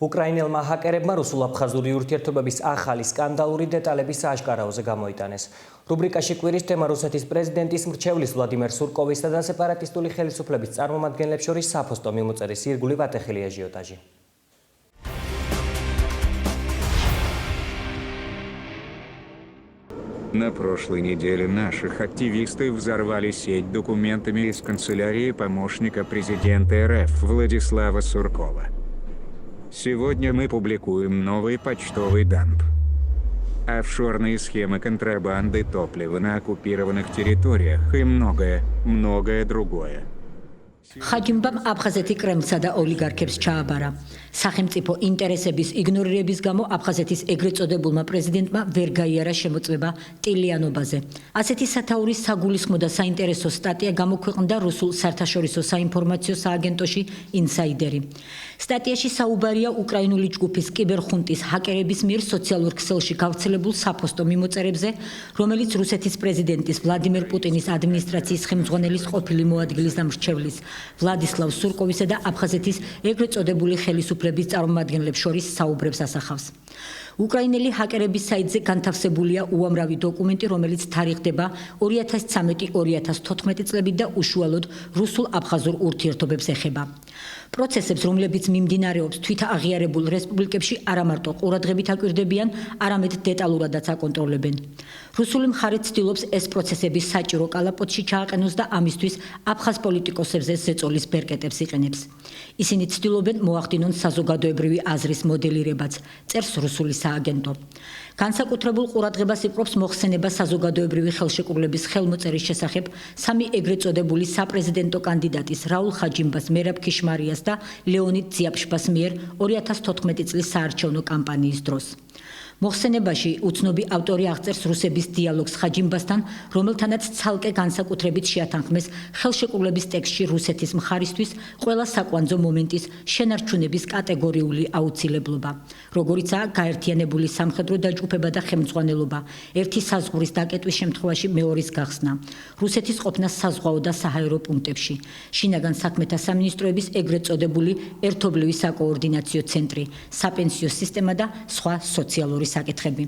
უკრაინელმა ჰაკერებმა რუსულ-აფხაზური ურთიერთობების ახალი სკანდალური დეტალების აშკარაოზე გამოიტანეს. რუბრიკაში კვირის თემა რუსეთის პრეზიდენტის მრჩევლის ვლადიმერ სურკოვისა და სეპარატისტული ხელისუფლების წარმომადგენლებს შორის საფოსტო მიმოწერის ირგვლივ ატეხილი აჟიოტაჟი. На прошлой неделе наших активисты взорвали сеть документами из канцелярии помощника президента РФ Владислава Суркова. Сегодня мы публикуем новый почтовый дамп. Офшорные схемы контрабанды топлива на оккупированных территориях и многое другое. ხაჯიმბამ აფხაზეთი კრემლსა და ოლიგარქებს ჩააბარა. სახელმწიფო ინტერესების იგნორირების გამო აფხაზეთის ეგრეთ წოდებულმა პრეზიდენტმა ვერ გაიარა შემოწმება ტილიანობაზე. ასეთი სათაურის საგულისხმო და საინტერესო სტატია გამოქვეყნდა რუსულ საერთაშორისო საინფორმაციო სააგენტოში ინსაიდერი. სტატიაში საუბარია უკრაინული ჯგუფის კიბერხუნტის ჰაკერების მიერ სოციალურ ქსელში გავრცელებულ საფოსტო მიმოწერებზე, რომელიც რუსეთის პრეზიდენტის ვლადიმერ პუტინის ადმინისტრაციის ხელმძღვანელის ყოფილი მოადგილის და მრჩევლის ვლადისლავ სურკოვისა და აფხაზეთის ეგრეთ წოდებული ხელისუფლების წარმომადგენლებს შორის საუბრებს ასახავს. უკრაინელი ჰაკერების საიტზე განთავსებულია უამრავი დოკუმენტი, რომელიც თარიღდება 2013-2014 წლებით და უშუალოდ რუსულ-აფხაზურ ურთიერთობებს ეხება. პროცესებს, რომლებიც მიმდინარეობს თვითაღიარებულ რესპუბლიკებში, არა მარტო ყურადღებით აკვირდებიან, არამედ დეტალურადაც აკონტროლებენ. რუსული მხარე ცდილობს ეს პროცესები საჭირო კალაპოტში ჩააყენოს და ამისთვის აფხაზ პოლიტიკოსებზე ზეწოლის ბერკეტებს იყენებს. ისინი ცდილობენ მოახდინონ საზოგადოებრივი აზრის მოდელირებაც, წერს რუსული სააგენტო. განსაკუთრებულ ყურადღებას იპყრობს მოხსენება საზოგადოებრივი ხელშეკრულების ხელმოწერის შესახებ სამი ეგრეთ წოდებული საპრეზიდენტო კანდიდატის რაულ ხაჯიმბას, მერაბ ქიშმარიას და ლეონიდ ძიაპშპას მიერ 2014 წლის საარჩევნო კამპანიის დროს. მოხსენებაში უცნობი ავტორი აღწერს რუსების დიალოგს ხაჯიმბასთან, რომელთანაც ცალკე განსაკუთრებით შეათანხმეს ხელშეკრულების ტექსტში რუსეთის მხარისთვის ყველა საკვანძო მომენტის შენარჩუნების კატეგორიული აუცილებლობა, როგორიცაა გაერთიანებული სამხედრო დაჯგუფება და ხელმძღვანელობა, ერთი საზღვრის დაკეტვის შემთხვევაში მეორის გახსნა, რუსეთის ყოფნა საზღვაო და საჰაერო პუნქტებში, შინაგან საქმეთა სამინისტროების ეგრეთ წოდებული ერთობლივი საკოორდინაციო ცენტრი, საპენსიო სისტემა და სხვა სოციალური საკითხები.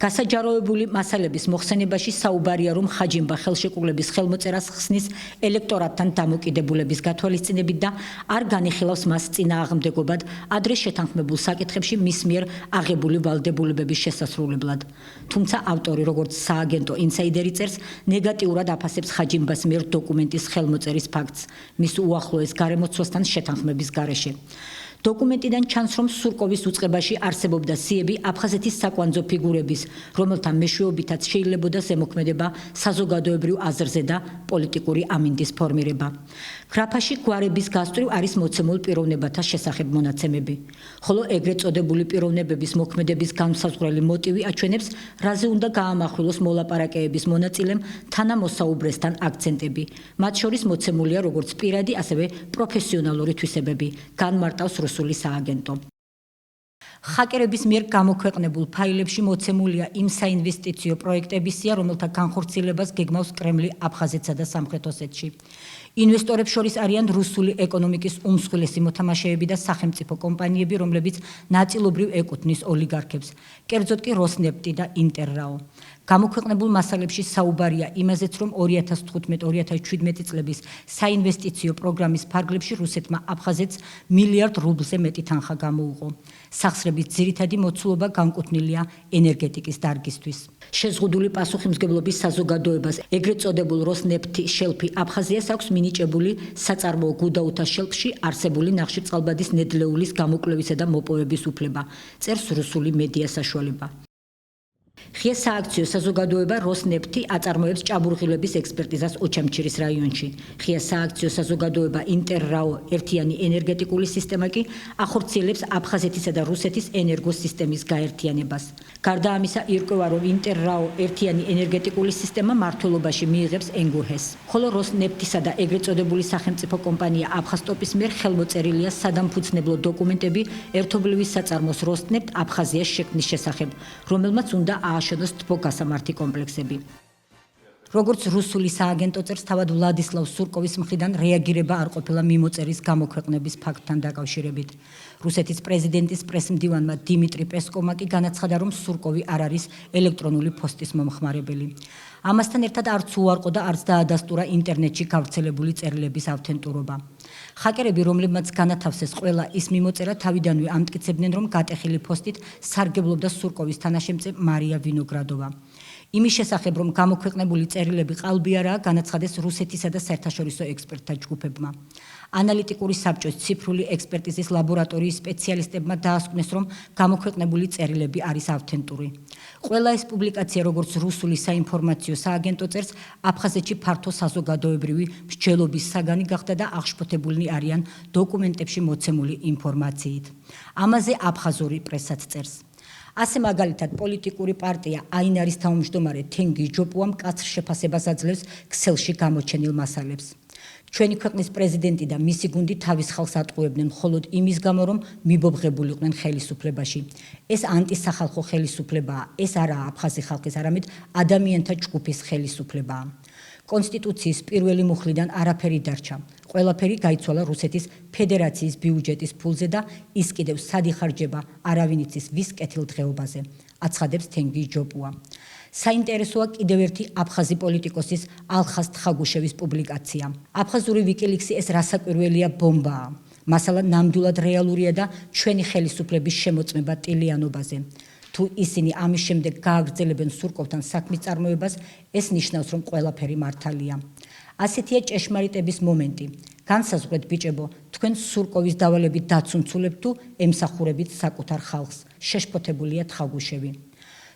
გასაჯაროებული მასალების მოხსენებაში საუბარია, რომ ხაჯიმბა ხელშეკრულების ხელმოწერას ხსნის ელექტორატთან დამოკიდებულების გათვალისწინებით და არ განიხილავს მას წინააღმდეგობად ადრე შეთანხმებულ საკითხებში მის მიერ აღებული ვალდებულებების შესასრულებლად. თუმცა ავტორი, როგორც სააგენტო ინსაიდერი წერს, ნეგატიურად აფასებს ხაჯიმბას მიერ დოკუმენტის ხელმოწერის ფაქტს, მის უახლოეს გარემოცვასთან შეთანხმების გარეშე. დოკუმენტიდან ჩანს, რომ სურკოვის უწყებაში არსებობდა სიები აფხაზეთის საკვანძო ფიგურების, რომელთა მეშვეობითაც შეიძლებოდა ზემოქმედება საზოგადოებრივ აზრზე და პოლიტიკური ამინდის ფორმირება. გრაფაში გვარების გასწვრივ არის მოცემულ პიროვნებათა შესახებ მონაცემები, ხოლო ეგრეთ წოდებული პიროვნებების მოქმედების განსაზღვრელი მოტივი აჩვენებს, რაზე უნდა გაამახვილოს მოლაპარაკებების მონაწილემ თანამოსაუბრესთან აქცენტები. მათ შორის მოცემულია როგორც პირადი, ასევე პროფესიონალური თვისებები, განმარტავს რუსული სააგენტო. ჰაკერების მიერ გამოქვეყნებულ ფაილებში მოცემულია იმ საინვესტიციო პროექტების სია, რომელთა განხორციელებას გეგმავს კრემლი აფხაზეთსა და სამხრეთ ოსეთში. ინვესტორებს შორის არიან რუსული ეკონომიკის უმსხვილესი მოთამაშეები და სახელმწიფო კომპანიები, რომლებიც ნაწილობრივ ეკუთვნის ოლიგარქებს, კერძოდ კი როსნეფტი და ინტერრაო. გამოქვეყნებულ მასალებში საუბარია იმაზეც, რომ 2015-2017 წლების საინვესტიციო პროგრამის ფარგლებში რუსეთმა აფხაზეთს მილიარდ რუბლზე მეტი თანხა გამოუყო. სახსრების ძირითადი მოცულობა განკუთვნილია ენერგეტიკის დარგისთვის. შეზღუდული პასუხისმგებლობის საზოგადოებას ეგრეთ წოდებულ როსნეფტი შელფი აფხაზიას აქვს მინიჭებული საწარმოო გუდაუთა შელფში არსებული ნახშირწყალბადის ნედლეულის გამოკვლევისა და მოპოვების უფლება, წერს რუსული მედია საშუალება. ღია სააქციო საზოგადოება როსნეფტი აწარმოებს ჭაბურღილების ექსპერტიზას ოჩამჩირის რაიონში. ღია სააქციო საზოგადოება ინტერრაო ერთიანი ენერგეტიკული სისტემა კი ახორციელებს აფხაზეთისა და რუსეთის ენერგოსისტემის გაერთიანებას. გარდა ამისა, ირკვევა, რომ ინტერრაო ერთიანი ენერგეტიკული სისტემა მმართველობაში მიიღებს ენგურჰეს, ხოლო როსნეფტისა და ეგრეთ წოდებული სახელმწიფო კომპანია აფხაზტოპის მიერ ხელმოწერილია სადამფუძნებლო დოკუმენტები ერთობლივი საწარმოს როსნეფტ აფხაზიას შექმნის შესახებ, რომელმაც უნდა ააშენოს თბოგასამართი კომპლექსები. როგორც რუსული სააგენტო წერს, თავად ვლადისლავ სურკოვის მხრიდან რეაგირება არ ყოფილა მიმოწერის გამოქვეყნების ფაქტთან დაკავშირებით. რუსეთის პრეზიდენტის პრესმდივანმა დიმიტრი პესკოვმა კი განაცხადა, რომ სურკოვი არ არის ელექტრონული პოსტის მომხმარებელი. ამასთან ერთად არც უარყო და არც დაადასტურა ინტერნეტში გავრცელებული წერილების ავთენტურობა. ჰაკერები, რომლებმაც განათავსეს ყველა ის მიმოწერა, თავიდანვე ამტკიცებდნენ, რომ გატეხილი პოსტით სარგებლობდა სურკოვის თანაშემწე მარია ვინოგრადოვა. იმის შესახებ, რომ გამოქვეყნებული წერილები ყალბი არაა, განაცხადეს რუსეთისა და საერთაშორისო ექსპერტთა ჯგუფებმა. ანალიტიკური საბჭოს ციფრული ექსპერტიზის ლაბორატორიის სპეციალისტებმა დაასკვნეს, რომ გამოქვეყნებული წერილები არის ავთენტური. ყველა ეს პუბლიკაცია, როგორც რუსული საინფორმაციო სააგენტო წერს, აფხაზეთში ფართო საზოგადოებრივი მსჯელობის საგანი გახდა და აღშფოთებულნი არიან დოკუმენტებში მოცემული ინფორმაციით. ამაზე აფხაზური პრესაც წერს. ასე მაგალითად პოლიტიკური პარტია აინარის თავმჯდომარე თენგიზ ჯოპუამ მკაცრ შეფასებას აძლევს ქსელში გამოჩენილ მასალებს. ჩვენი ქვეყნის პრეზიდენტი და მისი გუნდი თავის ხალხს ატყუებდნენ მხოლოდ იმის გამო, რომ მიბობღებულიყვნენ ხელისუფლებაში. ეს ანტისახალხო ხელისუფლებაა, ეს არაა აფხაზი ხალხის, არამედ ადამიანთა ჯგუფის ხელისუფლებაა. კონსტიტუციის პირველი მუხლიდან არაფერი დარჩა. ყველაფერი გაიცვალა რუსეთის ფედერაციის ბიუჯეტის ფულზე და ის კიდევ სად იხარჯება, არავინ იცის ვის კეთილდღეობაზე, აცხადებს თენგიზ ჯოპუა. საინტერესოა კიდევ ერთი აფხაზი პოლიტიკოსის ალხაზ თხაგუშევის პუბლიკაცია. აფხაზური ვიკილიქსი ეს რასაკვირველია ბომბაა. მასალა ნამდვილად რეალურია და ჩვენი ხელისუფლების შემოწმება ტილიანობაზე. თუ ისინი ამის შემდეგ გააგრძელებენ სურკოვთან საქმის წარმოებას, ეს ნიშნავს, რომ ყველაფერი მართალია. ასეთია ჭეშმარიტების მომენტი. განსაზღვრეთ ბიჭებო, თქვენ სურკოვის დავალებით დაცუნცულებთ თუ ემსახურებით საკუთარ ხალხს, შეშფოთებულია თხაგუშევი.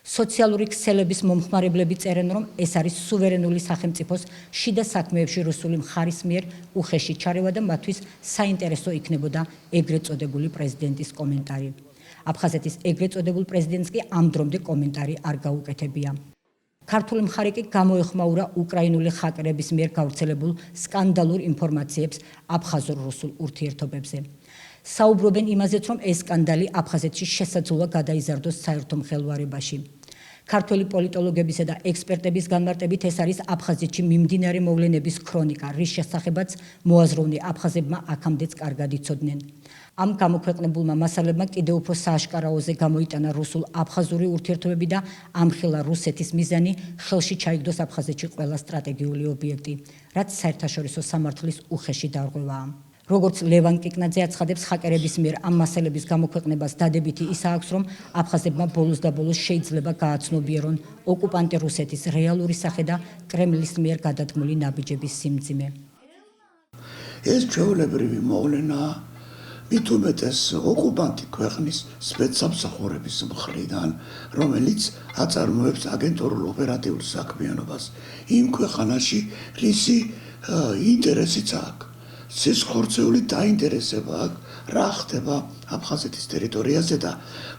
სოციალური ქსელების მომხმარებლები წერენ, რომ ეს არის სუვერენული სახელმწიფოს შიდა საქმეებში რუსული მხარის მიერ უხეში ჩარევა და მათთვის საინტერესო იქნებოდა ეგრეთ წოდებული პრეზიდენტის კომენტარი. აფხაზეთის ეგრეთ წოდებულ პრეზიდენტს კი ამ დრომდე კომენტარი არ გაუკეთებია. ქართული მხარე კი გამოეხმაურა უკრაინული ჰაკერების მიერ გავრცელებულ სკანდალურ ინფორმაციებს აფხაზურ-რუსულ ურთიერთობებზე. საუბრობენ იმაზეც, რომ ეს სკანდალი აფხაზეთში შესაძლოა გადაიზარდოს საერთო მხელვარებაში. ქართველი პოლიტოლოგებისა და ექსპერტების განმარტებით ეს არის აფხაზეთში მიმდინარე მოვლენების ქრონიკა, რის შესახებაც მოაზროვნე აფხაზებმა აქამდეც კარგად იცოდნენ. ამ გამოქვეყნებულმა მასალებმა კიდევ უფრო სააშკარაოზე გამოიტანა რუსულ-აფხაზური ურთიერთობები და ამხილა რუსეთის მიზანი ხელში ჩაიგდოს აფხაზეთში ყველა სტრატეგიული ობიექტი, რაც საერთაშორისო სამართლის უხეში დარღვევაა. როგორც ლევან კიკნაძე აცხადებს, ჰაკერების მიერ ამ მასალების გამოქვეყნებას დადებითი ისა აქვს, რომ აფხაზებმა ბოლოს და ბოლოს შეიძლება გააცნობიერონ ოკუპანტი რუსეთის რეალური სახე და კრემლის მიერ გადადგმული ნაბიჯების სიმძიმე. ეს ჩვეულებრივი მოვლენაა, მით უმეტეს ოკუპანტი ქვეყნის სპეცსამსახურების მხრიდან, რომელიც აწარმოებს აგენტურულ ოპერატიულ საქმიანობას იმ ქვეყანაში, რისი ინტერესიც აქვს. სისხლხორცეული დაინტერესება აქვს, რა ხდება აფხაზეთის ტერიტორიაზე და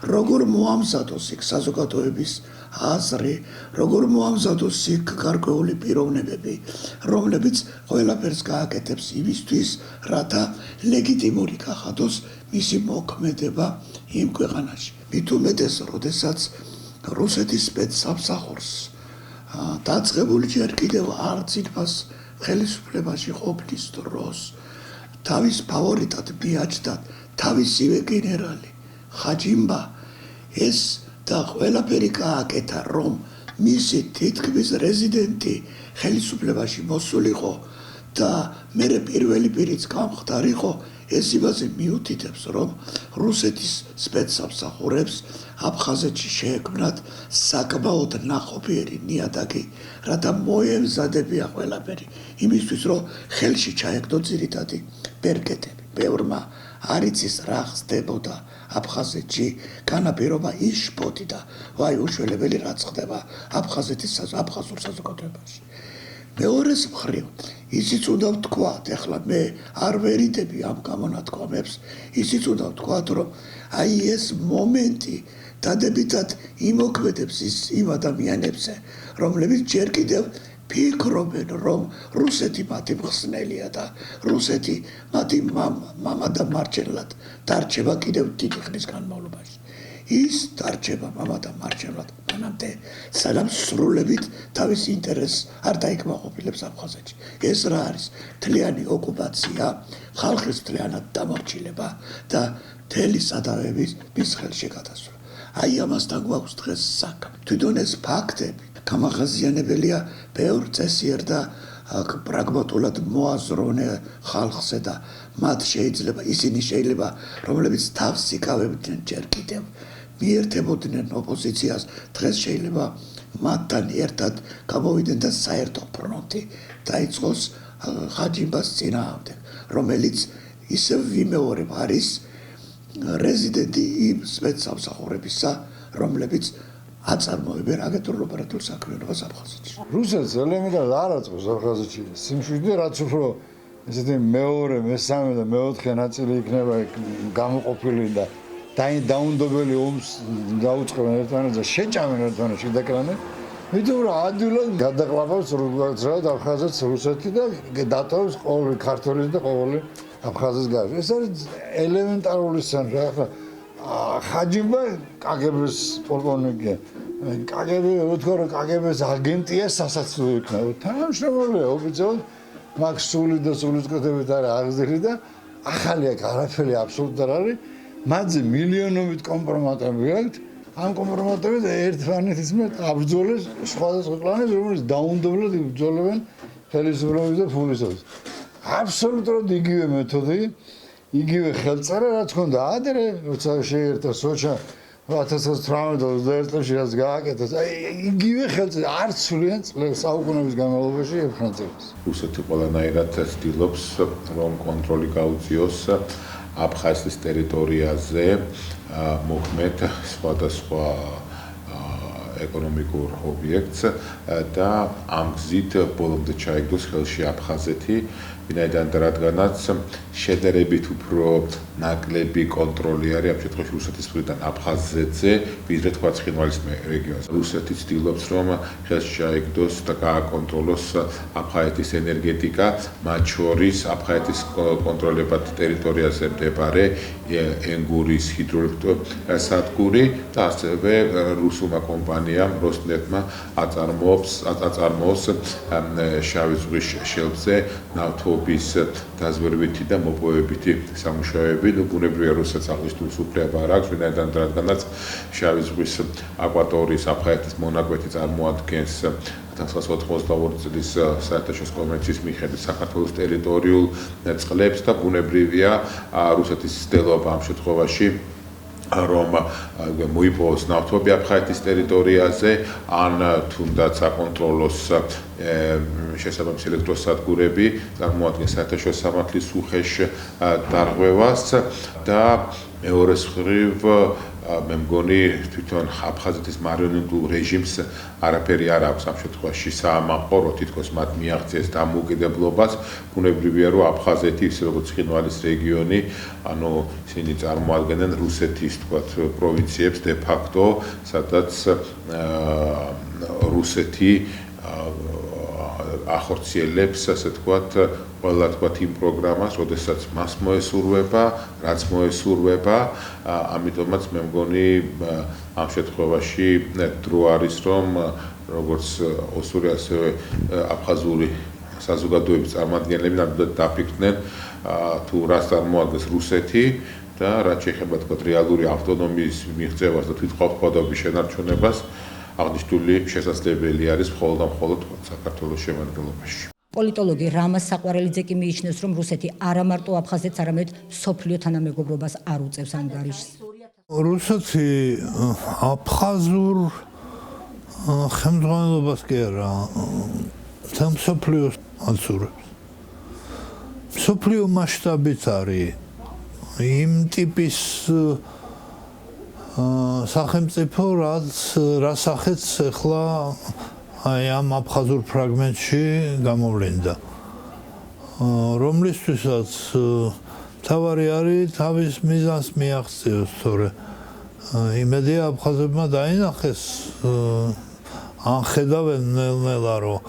როგორ მოამზადოს იქ საზოგადოების აზრი, როგორ მოამზადოს იქ გარკვეული პიროვნებები, რომლებიც ყველაფერს გააკეთებს იმისთვის, რათა ლეგიტიმური გახადოს მისი მოქმედება იმ ქვეყანაში. მით უმეტეს, როდესაც რუსეთის სპეცსამსახურს დაწყებული ჯერ კიდევ არც ინფას ხელისუფლებაში ყოფნის დროს თავის ფავორიტად მიაჩნდათ თავისივე გენერალი ხაჯიმბა, ეს და ყველაფერი გააკეთა, რომ მისი თითქმის რეზიდენტი ხელისუფლებაში მოსულიყო და მერე პირველი პირიც გამხდარიყო, ეს იმაზე მიუთითებს, რომ რუსეთის სპეცსამსახურებს აფხაზეთში შეექმნათ საკმაოდ ნაყოფიერი ნიადაგი, რათა მოემზადებია ყველაფერი იმისთვის, რომ ხელში ჩაეგდო ძირითადი ბერკეტები. ბევრმა არ იცის რა ხდებოდა აფხაზეთში, განაპირობა იშფოთი და ვაი უშველებელი რაც ხდება აფხაზეთის აფხაზურ საზოგადოებაში. მეორეს მხრივ, ისიც უნდა ვთქვათ, ეხლა მე არ ვერიდები ამ გამონათქვამებს, ისიც უნდა ვთქვათ, რომ აი ეს მომენტი დადებითად იმოქმედებს იმ ადამიანებზე, რომლებიც ჯერ კიდევ ფიქრობენ, რომ რუსეთი მათი მხსნელია და რუსეთი მათი მამა და მარჯვნივ დარჩება კიდევ დიდი ხნის განმავლობაში. ის დარჩება მამათა მარჩევლად მანამდე, სანამ სრულებით თავის ინტერესს არ დაიკმაყოფილებს აფხაზეთში. ეს რა არის? მთლიანი ოკუპაცია, ხალხის მთლიანად დამორჩილება და მთელი სადავების მის ხელში გადასვლა. აი ამასთან გვაქვს დღეს საქმე. თვითონ ეს ფაქტები გამახაზიანებელია ბევრ წესიერ და პრაგმატულად მოაზროვნე ხალხზე და მათ ისინი შეიძლება რომლებიც თავს იკავებდნენ ჯერ კიდევ მიერთებოდნენ ოპოზიციას, დღეს შეიძლება მათთან ერთად გამოვიდნენ და საერთო ფრონტი დაიწყოს ხაჯიმბას წინააღმდეგ, რომელიც ისევ ვიმეორებ არის რეზიდენტი იმ სპეცსამსახურებისა, რომლებიც აწარმოებენ აგრეთულ ოპერატიულ საქმიანობას აფხაზეთში. რუსეთს ელემენტარულად არ აწყობს აფხაზეთში სიმშვიდე, რაც უფრო ესეთი მეორე, მესამე და მეოთხე ნაწილი იქნება გამოყოფილი და დაუნდობელი ომს დაუწყებენ ერთმანეთს და შეჭამენ ერთმანეთს შედაკრანენ. მითუმ რა ადვილად გადაყლაპავს როგორც აფხაზეთს რუსეთი და დატოვებს ყოველი ქართველის და ყოველი აფხაზის გარს. ეს არის ელემენტარული სცენა. ახლა ხაჯიმბა კგბ-ს პოლკოვნიკია. კგბ-ს აგენტია სასაცილო იქნება. თანამშრომელია ოფიციალურად მაგ სული და სულისკვეთებით არის აღზრდილი და ახალი აქ არაფერი აბსოლუტურად არ არის. მათზე მილიონობით კომპრომატები აქვთ. ამ კომპრომატებით ერთმანეთის მე აბრძოლეს სხვადასხვა კლანებს, რომელიც დაუნდობლად იბრძოლებენ ხელისუფლების და ფულისას. აბსოლუტურად იგივე მეთოდი, იგივე ხელწერა, რაც ჰქონდა ადრე, როცა შეერთა სოჩა 1918 წელს რაც გააკეთეს. იგივე ხელწერა არც სულიან საუკუნეების განმავლობაში ეხანძებს. რუსეთი ყველანაირად ცდილობს, რომ კონტროლი გაუწიოს აფხაზეთის ტერიტორიაზე მოქმედ სხვადასხვა ეკონომიკურ ობიექტს და ამ გზით ბოლომდე ჩაიგდოს ხელში აფხაზეთი, ვინაიდან რადგანაც შედარებით უფრო ნაკლები კონტროლი არის ამ შემთხვევაში რუსეთის მხრიდან აფხაზეთზე, ვიდრე თქვა ცხინვალის რეგიონზე. რუსეთი ცდილობს, რომ ხელში ჩაიგდოს და გააკონტროლოს აფხაზეთის ენერგეტიკა, მათ შორის აფხაზეთის კონტროლებად ტერიტორიაზე მდებარე ენგურის ჰიდროელექტროსადგური და ასევე რუსულმა კომპანიამ როსნეფტმა აწარმოოს შავი ზღვის შელფზე ნავთობის დაზვერვითი და მოპოვებითი სამუშაოები. ბუნებრივია, რუსეთს აღნიშნულ უფლება არ აქვს, ვინაიდან რადგანაც შავი ზღვის აკვატორიის აფხაზეთის მონაკვეთი წარმოადგენს 1982 წლის საერთაშორისო კონვენციის მიხედვით საქართველოს ტერიტორიულ წყლებს და ბუნებრივია რუსეთის ცდილობა ამ შემთხვევაში რომ მოიპოვოს ნავთობი აფხაზეთის ტერიტორიაზე, ან თუნდაც აკონტროლოს შესაბამისი ელექტროსადგურები, წარმოადგენს საერთაშორისო სამართლის უხეშ დარღვევას და მეორე მხრივ მე მგონი თვითონ აფხაზეთის მარიონეტულ რეჟიმს არაფერი არ აქვს ამ შემთხვევაში საამაყო, რომ თითქოს მათ მიაღწიეს დამოუკიდებლობას. ბუნებრივია, რომ აფხაზეთი, ისე როგორც ცხინვალის რეგიონი, ანუ ისინი წარმოადგენენ რუსეთის, თქვათ, პროვინციებს de facto, სადაც რუსეთი ახორციელებს, ასე თქვათ, ყველა თქვათ იმ პროგრამას, როდესაც მას მოესურვება, რაც მოესურვება, ამიტომაც მე მგონი ამ შემთხვევაში დრო არის, რომ როგორც ოსური, ასევე აფხაზური საზოგადოების წარმომადგენლები ნამდვილად დაფიქრდნენ თუ რას წარმოადგენს რუსეთი და რაც შეეხება თქვათ რეალური ავტონომიის მიღწევას და თვითმყოფადობის შენარჩუნებას, აღნიშნული შესაძლებელი არის მხოლოდ და მხოლოდ საქართველოს შემადგენლობაში. პოლიტოლოგი რამაზ საყვარელიძე კი მიიჩნევს, რომ რუსეთი არა მარტო აფხაზეთს, არამედ მსოფლიო თანამეგობრობას არ უწევს ამ გარეშე. რუსეთი აფხაზურ ხელმძღვანელობას კი არა, თან მსოფლიოს აცურებს. მსოფლიო მასშტაბით არის იმ ტიპის სახელმწიფო, რა სახეც ახლა აი ამ აფხაზურ ფრაგმენტში გამოვლინდა, რომლისთვისაც თავარი არის თავის მიზანს მიაღწიოს, თორე იმედია აფხაზებმა დაინახეს, ან ხედავენ ნელ-ნელა, რომ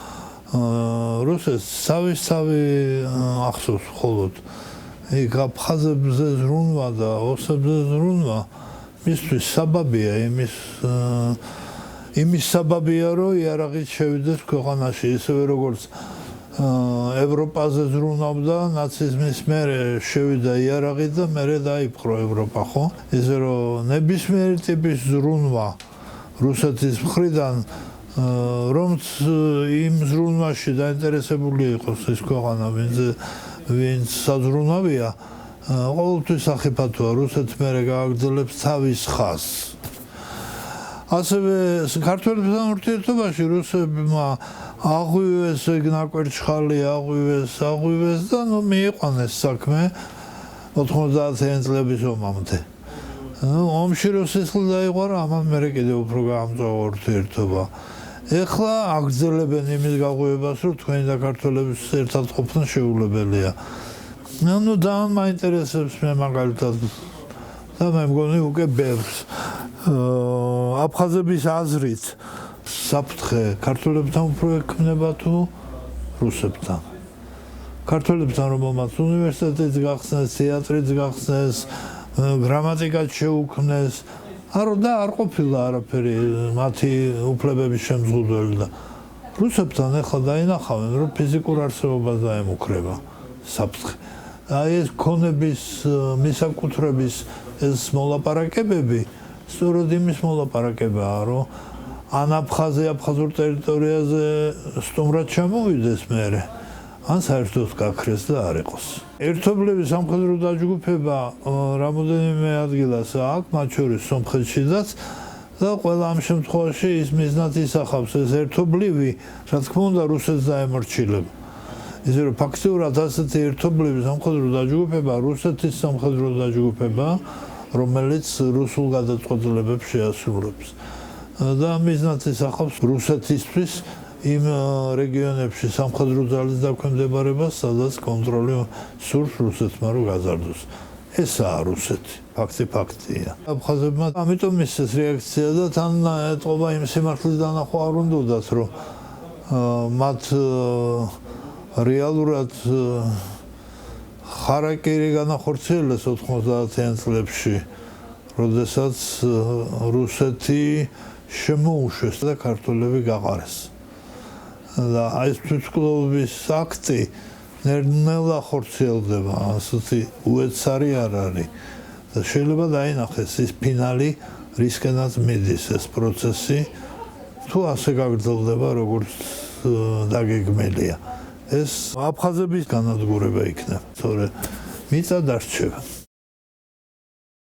რუსეთს თავის-თავი ახსოვს მხოლოდ იქ აფხაზებზე ზრუნვა და ოსებზე ზრუნვა მისთვის საბაბია იმის საბაბია, რომ იარაღით შევიდეს ქვეყანაში, ისევე როგორც ევროპაზე ზრუნავდა ნაციზმის მერე შევიდა იარაღი და მერე დაიპყრო ევროპა, ხო? ისე რომ ნებისმიერი ტიპის ზრუნვა რუსეთის მხრიდან რომც იმ ზრუნვაში დაინტერესებული იყოს ეს ქვეყანა, ვინც საზრუნავია, ყოველთვის სახიფათოა, რუსეთს მერე გააგრძელებს თავის ხაზს. ასევე ქართველებთან ურთიერთობაში რუსებმა აღვივეს ნაკვერჩხალი, აღვივეს და მიიყვანეს საქმე 90-იანი წლების ომამდე. ომში რო სისხლი დაიყვარა, ამან მერე კიდევ უფრო გაამწვავა ურთიერთობა. ეხლა აგრძელებენ იმის გაღვივებას, რომ თქვენი და ქართველების ერთად ყოფნა შეუძლებელია. ძალიან მაინტერესებს მე მაგალითად და მე მგონი უკვე ბევრს აფხაზების აზრით საფრთხე ქართველებთან უფრო ექმნება თუ რუსებთან. ქართველებთან რომელმაც უნივერსიტეტიც გახსნეს, თეატრიც გახსნეს, გრამატიკაც შეუქმნეს, არ ყოფილა არაფერი მათი უფლებების შემზღუდველი და რუსებთან ახლა დაინახავენ, რომ ფიზიკურ არსებობას დაემუქრება საფრთხე. აი ეს ქონების მისაკუთრების ეს მოლაპარაკებები სწორედ იმის მოლაპარაკებაა, რომ ან აფხაზურ ტერიტორიაზე სტუმრად ჩამოვიდეს მერე, ან საერთოდ გაქრეს და არ იყოს. ერთობლივი სამხედრო დაჯგუფება რამოდენიმე ადგილას აქვს, მათ შორის სომხეთშიც და ყველა ამ შემთხვევაში ის მიზნად ისახავს ეს ერთობლივი, რა თქმა უნდა, რუსეთს დაემორჩილება. ისე რომ ფაქტიურად ასეთი ერთობლივი სამხედრო დაჯგუფება რუსეთის სამხედრო დაჯგუფება, რომელიც რუსულ გადაწყვეტილებებს შეასრულებს. და მიზნად ისახავს რუსეთისთვის იმ რეგიონებში სამხედრო ძალის დაქვემდებარებას, სადაც კონტროლი სურს რუსეთმა რომ გაზარდოს. ესაა რუსეთი, ფაქტია. აფხაზებმა ამიტომ ისეს რეაქცია და თან ეთყობა იმ სიმართლის დანახვა არ უნდათ, რომ მათ რეალურად ხარაკირი განახორციელეს 90-იან წლებში, როდესაც რუსეთი შემოუშვეს და ქართველები გაყარეს. და აი ეს თვითმკვლელობის აქტი ნელ-ნელა ხორციელდება, ასეთი უეცარი არ არის. და შეიძლება დაინახეს ის ფინალი, რისკენაც მიდის ეს პროცესი, თუ ასე გაგრძელდება, როგორც დაგეგმილია. ეს აფხაზების განადგურება იქნება, თორე მიწა დარჩება.